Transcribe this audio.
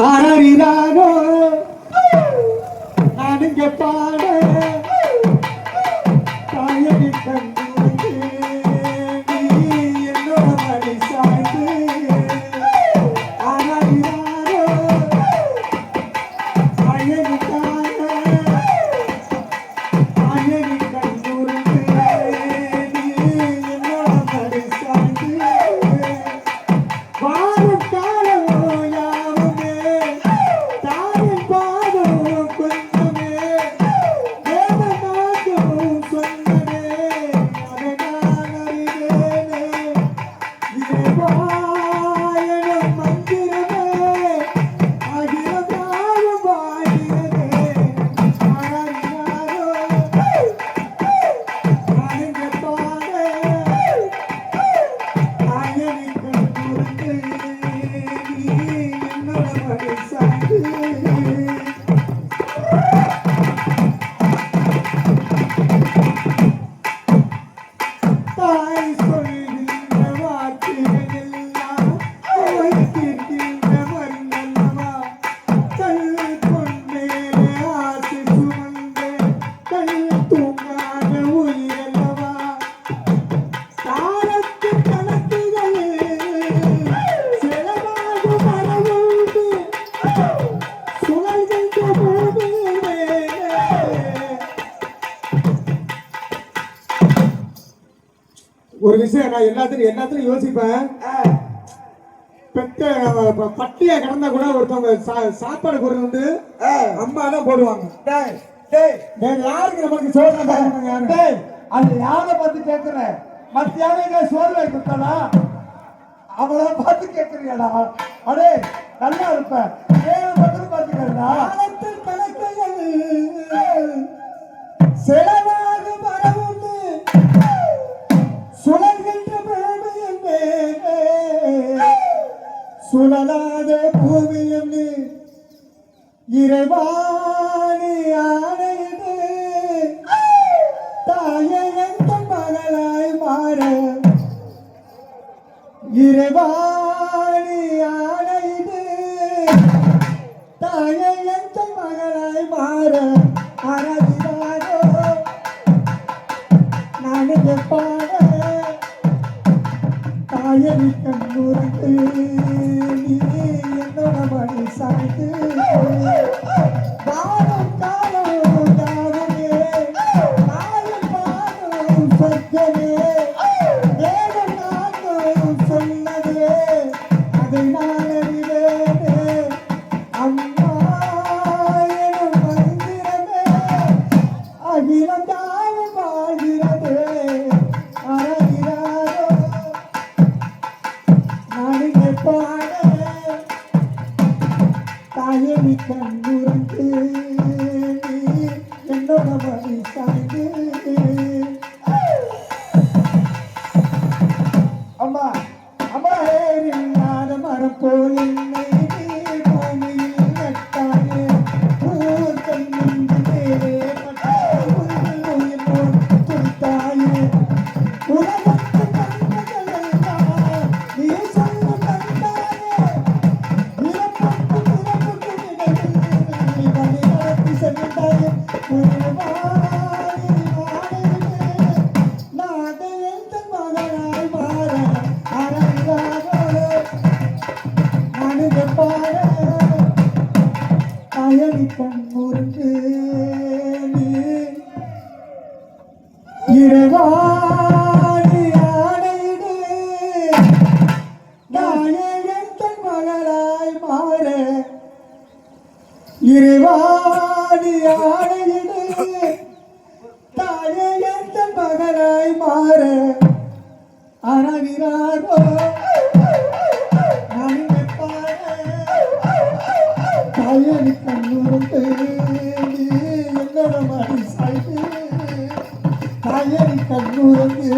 ஆராரிராரோ நானுங்க பாட தாயடி கண்டு நீ என்னோட மடி சாய்ந்து ஆராரிராரோ தாயடி காண தாயடி கண்டு நீ என்னோட மடி சாய்ந்து வாரும் காலம் யாவுமே தாயின் பாதம் கொஞ்சமே வேதமாகும் சொன்னதே அதை நான் அறிவேனே இதே வாயனும் மந்திரமே அகிலதாயும் வாயினதே ஆராரினாரோ நானுங்க பாட தாயனை கண்டு நீ என்னோட மடி சாய்ந்து தாய் சொல்கின்ற வார்த்தைகள் எல்லாம் வைத்திருக்கின்ற மருந்தல்லவா கல் கொண்டேனே ஆசை சுமந்தே கல் தூங்காத உயிரல்லவா தாரத்து கணக்குகள் செலவாக மரபுண்டு சுழல்கின்ற பூமியிலே ஒரு விஷயம் நான் எல்லாத்துலயும் யோசிப்பேன். பெத்த பட்டியா கிடந்தா கூட ஒருத்தவங்க சாப்பாடு கொண்டு வந்து அம்மா தான் போடுவாங்க. வேற யாருக்கு நமக்கு சோறு அது யாரை பார்த்து கேட்கிற மத்தியான சோறு வாங்கி கொடுத்தானா அவளை பார்த்து கேட்கறியாடா அடே நல்லா இருப்ப ஏழு பத்திரம் பார்த்துக்கிறா காலத்தில் கணக்குகள் செலவாக மரபுண்டு சுழல்கின்ற பூமியின் மேலே சுழலாத பூமியின் இறைவாணி ஆணையிடு தாயை எந்த மகளாய் மாற இறைவாணி ஆணையிடு தாயை எந்த மகளாய் மாற ஆராதிராரோ நானுங்க பாட தாயடி கண்ணுறந்து நீ என்னோட மடி சாய்ந்து வாழும் காலம் யாவுமே தாயின் பாடும் சொர்க்கமே வேதம் நானும் சொன்னதே அதை நான் அறிவேனே அம்மா எனும் மந்திரமே அகிலம் தாயும் வாழ்கிறதே ஆராதிராரோ நானுங்க பாட தாயடி கண்ணுறந்து நீ என்னோட மடி சாய்ந்து அம்மா அம்மா ஏறில்லாத மரம் போல் என்னை நீ பூமியில் நட்டாயே ஊர் கண்ணின்று மேலே பட்ட உயிர் போல் துடித்தாயே உலகத்து கண்கள் எல்லாம் நீ சொல்லும் நந்தாயே இறப்புக்கு இடையில் நீ வழி நடத்தி சென்றாயே உருவாடி வாடினே நாடு எந்த மகனாய் மாற அறந்தாரோ நானுங்க பாட தாயடி கண்ணுறந்து நீ இரவாடி ஆடையிடு தாயே எந்த மகளாய் மாற இறைவாடி ஆடையிடு தாயே எந்த மகனாய் மாற ஆராதிராரோ நானுங்க பாட தாயடி கண்ணுறந்து நீ என்னோட மடி சாய்ந்து தாயடி கண்ணுறந்து